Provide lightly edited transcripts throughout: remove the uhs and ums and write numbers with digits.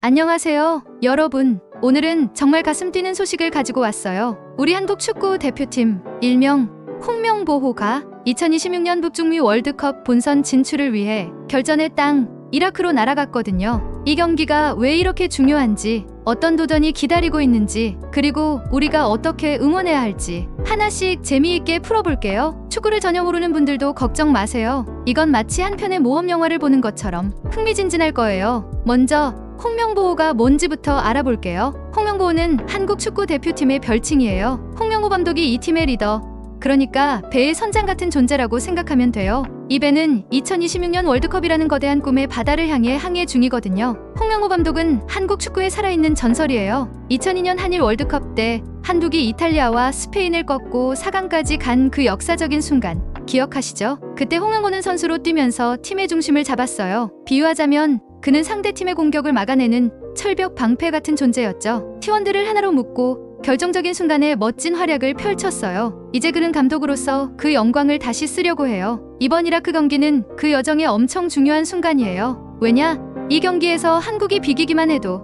안녕하세요, 여러분. 오늘은 정말 가슴 뛰는 소식을 가지고 왔어요. 우리 한국 축구 대표팀, 일명 홍명보호가 2026년 북중미 월드컵 본선 진출을 위해 결전의 땅 이라크로 날아갔거든요. 이 경기가 왜 이렇게 중요한지, 어떤 도전이 기다리고 있는지, 그리고 우리가 어떻게 응원해야 할지 하나씩 재미있게 풀어볼게요. 축구를 전혀 모르는 분들도 걱정 마세요. 이건 마치 한 편의 모험 영화를 보는 것처럼 흥미진진할 거예요. 먼저 홍명보호가 뭔지부터 알아볼게요. 홍명보호는 한국 축구 대표팀의 별칭이에요. 홍명보 감독이 이 팀의 리더, 그러니까 배의 선장 같은 존재라고 생각하면 돼요. 이 배는 2026년 월드컵이라는 거대한 꿈의 바다를 향해 항해 중이거든요. 홍명보 감독은 한국 축구에 살아있는 전설이에요. 2002년 한일 월드컵 때 한국이 이탈리아와 스페인을 꺾고 4강까지 간 그 역사적인 순간 기억하시죠? 그때 홍명보는 선수로 뛰면서 팀의 중심을 잡았어요. 비유하자면 그는 상대팀의 공격을 막아내는 철벽 방패 같은 존재였죠. 팀원들을 하나로 묶고 결정적인 순간에 멋진 활약을 펼쳤어요. 이제 그는 감독으로서 그 영광을 다시 쓰려고 해요. 이번 이라크 경기는 그 여정에 엄청 중요한 순간이에요. 왜냐? 이 경기에서 한국이 비기기만 해도,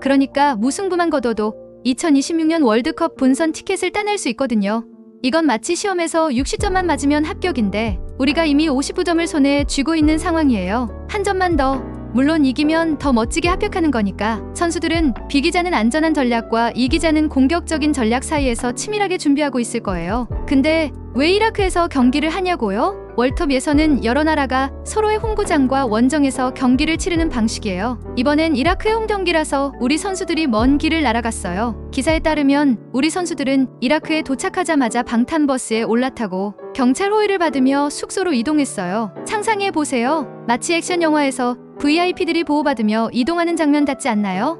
그러니까 무승부만 거둬도 2026년 월드컵 본선 티켓을 따낼 수 있거든요. 이건 마치 시험에서 60점만 맞으면 합격인데 우리가 이미 59점을 손에 쥐고 있는 상황이에요. 한 점만 더, 물론 이기면 더 멋지게 합격하는 거니까. 선수들은 비기자는 안전한 전략과 이기자는 공격적인 전략 사이에서 치밀하게 준비하고 있을 거예요. 근데 왜 이라크에서 경기를 하냐고요? 월드컵 예선은 여러 나라가 서로의 홈구장과 원정에서 경기를 치르는 방식이에요. 이번엔 이라크의 홈 경기라서 우리 선수들이 먼 길을 날아갔어요. 기사에 따르면 우리 선수들은 이라크에 도착하자마자 방탄버스에 올라타고 경찰 호의를 받으며 숙소로 이동했어요. 상상해보세요. 마치 액션 영화에서 VIP들이 보호받으며 이동하는 장면 같지 않나요?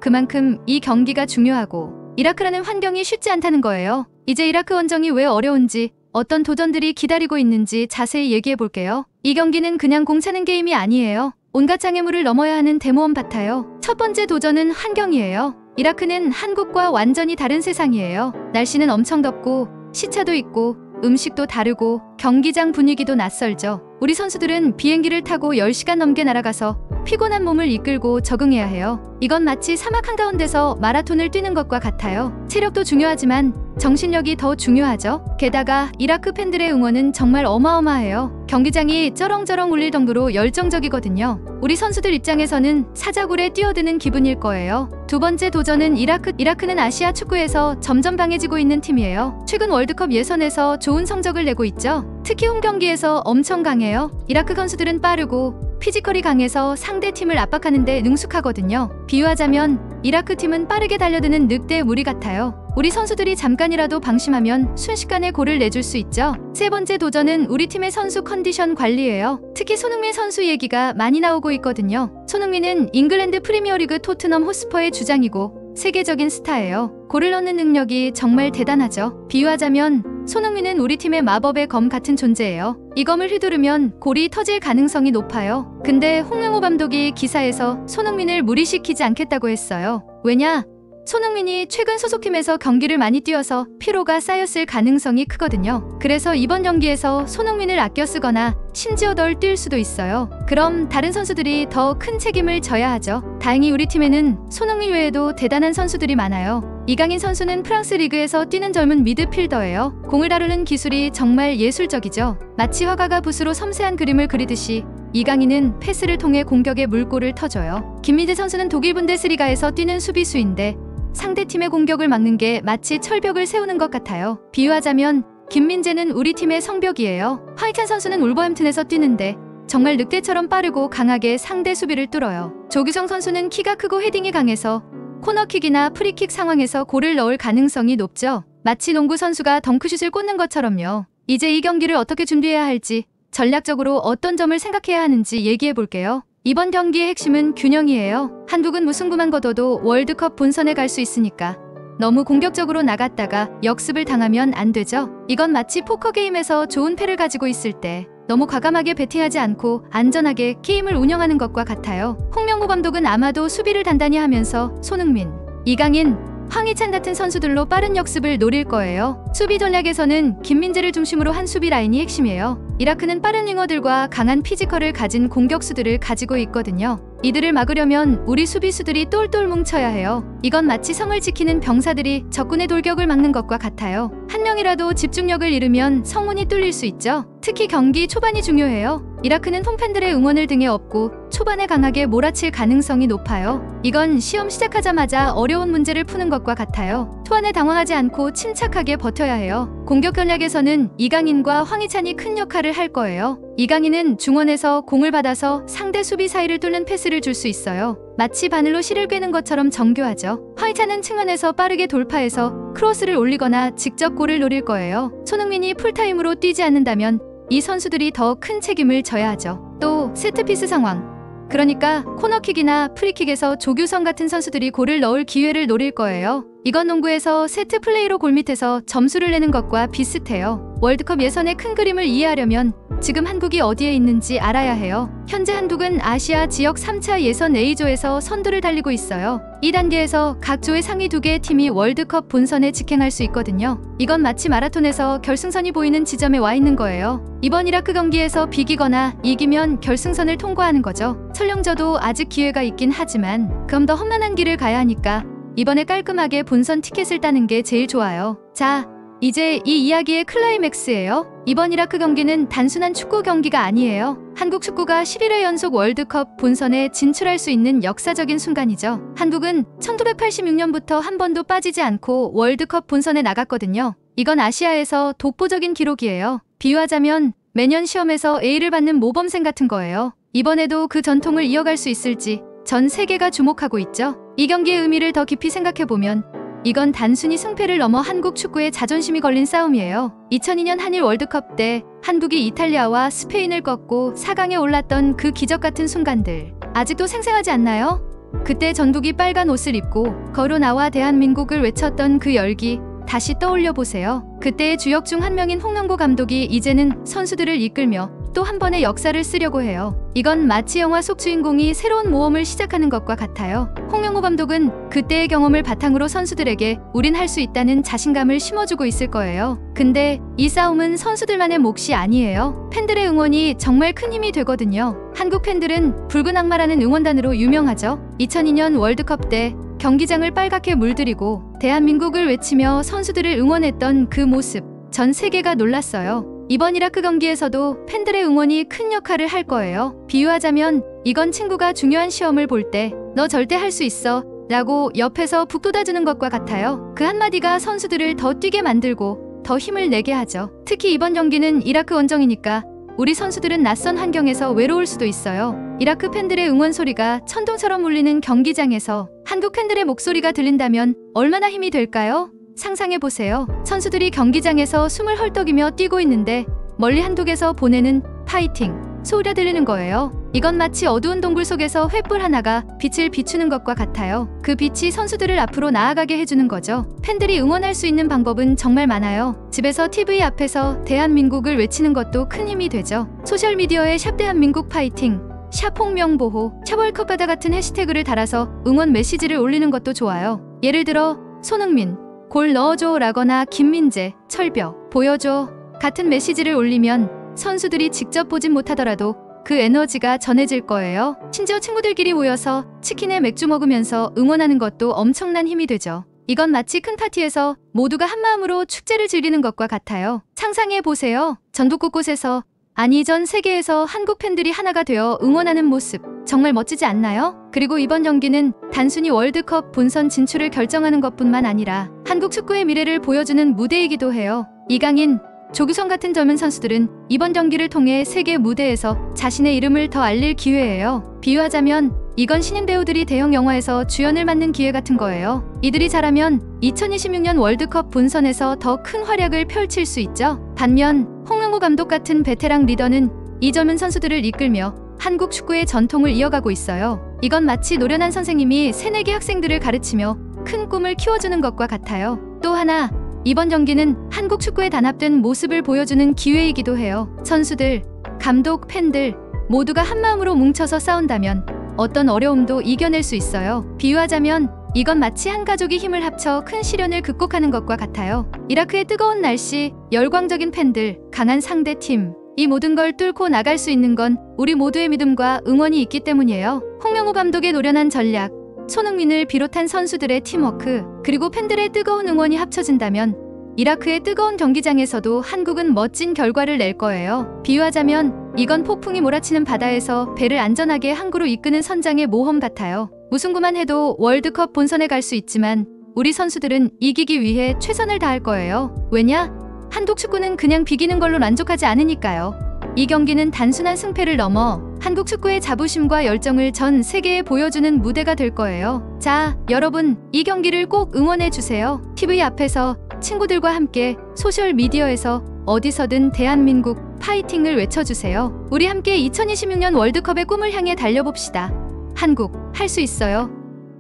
그만큼 이 경기가 중요하고 이라크라는 환경이 쉽지 않다는 거예요. 이제 이라크 원정이 왜 어려운지, 어떤 도전들이 기다리고 있는지 자세히 얘기해 볼게요. 이 경기는 그냥 공 차는 게임이 아니에요. 온갖 장애물을 넘어야 하는 대모험 같아요. 첫 번째 도전은 환경이에요. 이라크는 한국과 완전히 다른 세상이에요. 날씨는 엄청 덥고 시차도 있고 음식도 다르고 경기장 분위기도 낯설죠. 우리 선수들은 비행기를 타고 10시간 넘게 날아가서 피곤한 몸을 이끌고 적응해야 해요. 이건 마치 사막 한가운데서 마라톤을 뛰는 것과 같아요. 체력도 중요하지만 정신력이 더 중요하죠. 게다가 이라크 팬들의 응원은 정말 어마어마해요. 경기장이 쩌렁쩌렁 울릴 정도로 열정적이거든요. 우리 선수들 입장에서는 사자굴에 뛰어드는 기분일 거예요. 두 번째 도전은 이라크는 아시아 축구에서 점점 강해지고 있는 팀이에요. 최근 월드컵 예선에서 좋은 성적을 내고 있죠. 특히 홈 경기에서 엄청 강해요. 이라크 선수들은 빠르고 피지컬이 강해서 상대팀을 압박하는데 능숙하거든요. 비유하자면 이라크 팀은 빠르게 달려드는 늑대의 무리 같아요. 우리 선수들이 잠깐이라도 방심하면 순식간에 골을 내줄 수 있죠. 세 번째 도전은 우리 팀의 선수 컨디션 관리예요. 특히 손흥민 선수 얘기가 많이 나오고 있거든요. 손흥민은 잉글랜드 프리미어리그 토트넘 호스퍼의 주장이고 세계적인 스타예요. 골을 넣는 능력이 정말 대단하죠. 비유하자면 손흥민은 우리 팀의 마법의 검 같은 존재예요. 이 검을 휘두르면 골이 터질 가능성이 높아요. 근데 홍명보 감독이 기사에서 손흥민을 무리시키지 않겠다고 했어요. 왜냐? 손흥민이 최근 소속팀에서 경기를 많이 뛰어서 피로가 쌓였을 가능성이 크거든요. 그래서 이번 경기에서 손흥민을 아껴 쓰거나 심지어 덜 뛸 수도 있어요. 그럼 다른 선수들이 더 큰 책임을 져야 하죠. 다행히 우리 팀에는 손흥민 외에도 대단한 선수들이 많아요. 이강인 선수는 프랑스 리그에서 뛰는 젊은 미드필더예요. 공을 다루는 기술이 정말 예술적이죠. 마치 화가가 붓으로 섬세한 그림을 그리듯이 이강인은 패스를 통해 공격의 물꼬를 터줘요. 김민재 선수는 독일 분데스리가에서 뛰는 수비수인데 상대팀의 공격을 막는 게 마치 철벽을 세우는 것 같아요. 비유하자면 김민재는 우리 팀의 성벽이에요. 황희찬 선수는 울버햄튼에서 뛰는데 정말 늑대처럼 빠르고 강하게 상대 수비를 뚫어요. 조규성 선수는 키가 크고 헤딩이 강해서 코너킥이나 프리킥 상황에서 골을 넣을 가능성이 높죠. 마치 농구 선수가 덩크슛을 꽂는 것처럼요. 이제 이 경기를 어떻게 준비해야 할지, 전략적으로 어떤 점을 생각해야 하는지 얘기해 볼게요. 이번 경기의 핵심은 균형이에요. 한국은 무승부만 거둬도 월드컵 본선에 갈 수 있으니까 너무 공격적으로 나갔다가 역습을 당하면 안 되죠. 이건 마치 포커 게임에서 좋은 패를 가지고 있을 때 너무 과감하게 배팅하지 않고 안전하게 게임을 운영하는 것과 같아요. 홍명보 감독은 아마도 수비를 단단히 하면서 손흥민, 이강인, 황희찬 같은 선수들로 빠른 역습을 노릴 거예요. 수비 전략에서는 김민재를 중심으로 한 수비 라인이 핵심이에요. 이라크는 빠른 윙어들과 강한 피지컬을 가진 공격수들을 가지고 있거든요. 이들을 막으려면 우리 수비수들이 똘똘 뭉쳐야 해요. 이건 마치 성을 지키는 병사들이 적군의 돌격을 막는 것과 같아요. 한 명이라도 집중력을 잃으면 성문이 뚫릴 수 있죠. 특히 경기 초반이 중요해요. 이라크는 홈팬들의 응원을 등에 업고 초반에 강하게 몰아칠 가능성이 높아요. 이건 시험 시작하자마자 어려운 문제를 푸는 것과 같아요. 초반에 당황하지 않고 침착하게 버텨야 해요. 공격 전략에서는 이강인과 황희찬이 큰 역할을 할 거예요. 이강인은 중원에서 공을 받아서 상대 수비 사이를 뚫는 패스를 줄 수 있어요. 마치 바늘로 실을 꿰는 것처럼 정교하죠. 황희찬은 측면에서 빠르게 돌파해서 크로스를 올리거나 직접 골을 노릴 거예요. 손흥민이 풀타임으로 뛰지 않는다면 이 선수들이 더 큰 책임을 져야 하죠. 또 세트피스 상황, 그러니까 코너킥이나 프리킥에서 조규성 같은 선수들이 골을 넣을 기회를 노릴 거예요. 이건 농구에서 세트 플레이로 골밑에서 점수를 내는 것과 비슷해요. 월드컵 예선의 큰 그림을 이해하려면 지금 한국이 어디에 있는지 알아야 해요. 현재 한국은 아시아 지역 3차 예선 A조에서 선두를 달리고 있어요. 이 단계에서 각 조의 상위 2개의 팀이 월드컵 본선에 직행할 수 있거든요. 이건 마치 마라톤에서 결승선이 보이는 지점에 와 있는 거예요. 이번 이라크 경기에서 비기거나 이기면 결승선을 통과하는 거죠. 설령 져도 아직 기회가 있긴 하지만 그럼 더 험난한 길을 가야 하니까 이번에 깔끔하게 본선 티켓을 따는 게 제일 좋아요. 자, 이제 이 이야기의 클라이맥스예요. 이번 이라크 경기는 단순한 축구 경기가 아니에요. 한국 축구가 11회 연속 월드컵 본선에 진출할 수 있는 역사적인 순간이죠. 한국은 1986년부터 한 번도 빠지지 않고 월드컵 본선에 나갔거든요. 이건 아시아에서 독보적인 기록이에요. 비유하자면 매년 시험에서 A를 받는 모범생 같은 거예요. 이번에도 그 전통을 이어갈 수 있을지 전 세계가 주목하고 있죠. 이 경기의 의미를 더 깊이 생각해보면 이건 단순히 승패를 넘어 한국 축구의 자존심이 걸린 싸움이에요. 2002년 한일 월드컵 때 한국이 이탈리아와 스페인을 꺾고 4강에 올랐던 그 기적 같은 순간들 아직도 생생하지 않나요? 그때 전북이 빨간 옷을 입고 걸어 나와 대한민국을 외쳤던 그 열기 다시 떠올려 보세요. 그때의 주역 중 한 명인 홍명보 감독이 이제는 선수들을 이끌며 또 한 번의 역사를 쓰려고 해요. 이건 마치 영화 속 주인공이 새로운 모험을 시작하는 것과 같아요. 홍명보 감독은 그때의 경험을 바탕으로 선수들에게 우린 할 수 있다는 자신감을 심어주고 있을 거예요. 근데 이 싸움은 선수들만의 몫이 아니에요. 팬들의 응원이 정말 큰 힘이 되거든요. 한국 팬들은 붉은 악마라는 응원단으로 유명하죠. 2002년 월드컵 때 경기장을 빨갛게 물들이고 대한민국을 외치며 선수들을 응원했던 그 모습, 전 세계가 놀랐어요. 이번 이라크 경기에서도 팬들의 응원이 큰 역할을 할 거예요. 비유하자면 이건 친구가 중요한 시험을 볼 때 너 절대 할 수 있어 라고 옆에서 북돋아주는 것과 같아요. 그 한마디가 선수들을 더 뛰게 만들고 더 힘을 내게 하죠. 특히 이번 경기는 이라크 원정이니까 우리 선수들은 낯선 환경에서 외로울 수도 있어요. 이라크 팬들의 응원 소리가 천둥처럼 울리는 경기장에서 한국 팬들의 목소리가 들린다면 얼마나 힘이 될까요? 상상해보세요. 선수들이 경기장에서 숨을 헐떡이며 뛰고 있는데 멀리 한국에서 보내는 파이팅 소리가 들리는 거예요. 이건 마치 어두운 동굴 속에서 횃불 하나가 빛을 비추는 것과 같아요. 그 빛이 선수들을 앞으로 나아가게 해주는 거죠. 팬들이 응원할 수 있는 방법은 정말 많아요. 집에서 TV 앞에서 대한민국을 외치는 것도 큰 힘이 되죠. 소셜미디어에 샵 대한민국 파이팅, 샵 홍명보호, 샵 월컵바다 같은 해시태그를 달아서 응원 메시지를 올리는 것도 좋아요. 예를 들어 손흥민 골 넣어줘 라거나 김민재 철벽 보여줘 같은 메시지를 올리면 선수들이 직접 보진 못하더라도 그 에너지가 전해질 거예요. 심지어 친구들끼리 모여서 치킨에 맥주 먹으면서 응원하는 것도 엄청난 힘이 되죠. 이건 마치 큰 파티에서 모두가 한마음으로 축제를 즐기는 것과 같아요. 상상해보세요. 전국 곳곳에서 아니 전 세계에서 한국 팬들이 하나가 되어 응원하는 모습 정말 멋지지 않나요? 그리고 이번 경기는 단순히 월드컵 본선 진출을 결정하는 것뿐만 아니라 한국 축구의 미래를 보여주는 무대이기도 해요. 이강인, 조규성 같은 젊은 선수들은 이번 경기를 통해 세계 무대에서 자신의 이름을 더 알릴 기회예요. 비유하자면 이건 신인 배우들이 대형 영화에서 주연을 맡는 기회 같은 거예요. 이들이 잘하면 2026년 월드컵 본선에서 더 큰 활약을 펼칠 수 있죠. 반면 홍명보 감독 같은 베테랑 리더는 이 젊은 선수들을 이끌며 한국 축구의 전통을 이어가고 있어요. 이건 마치 노련한 선생님이 새내기 학생들을 가르치며 큰 꿈을 키워주는 것과 같아요. 또 하나, 이번 경기는 한국 축구의 단합된 모습을 보여주는 기회이기도 해요. 선수들, 감독, 팬들 모두가 한마음으로 뭉쳐서 싸운다면 어떤 어려움도 이겨낼 수 있어요. 비유하자면 이건 마치 한 가족이 힘을 합쳐 큰 시련을 극복하는 것과 같아요. 이라크의 뜨거운 날씨, 열광적인 팬들, 강한 상대팀, 이 모든 걸 뚫고 나갈 수 있는 건 우리 모두의 믿음과 응원이 있기 때문이에요. 홍명호 감독의 노련한 전략, 손흥민을 비롯한 선수들의 팀워크, 그리고 팬들의 뜨거운 응원이 합쳐진다면 이라크의 뜨거운 경기장에서도 한국은 멋진 결과를 낼 거예요. 비유하자면 이건 폭풍이 몰아치는 바다에서 배를 안전하게 항구로 이끄는 선장의 모험 같아요. 우승구만 해도 월드컵 본선에 갈 수 있지만 우리 선수들은 이기기 위해 최선을 다할 거예요. 왜냐? 한국 축구는 그냥 비기는 걸로 만족하지 않으니까요. 이 경기는 단순한 승패를 넘어 한국 축구의 자부심과 열정을 전 세계에 보여주는 무대가 될 거예요. 자, 여러분, 이 경기를 꼭 응원해 주세요. TV 앞에서 친구들과 함께 소셜미디어에서 어디서든 대한민국 파이팅을 외쳐주세요. 우리 함께 2026년 월드컵의 꿈을 향해 달려봅시다. 한국, 할 수 있어요.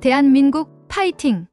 대한민국 파이팅!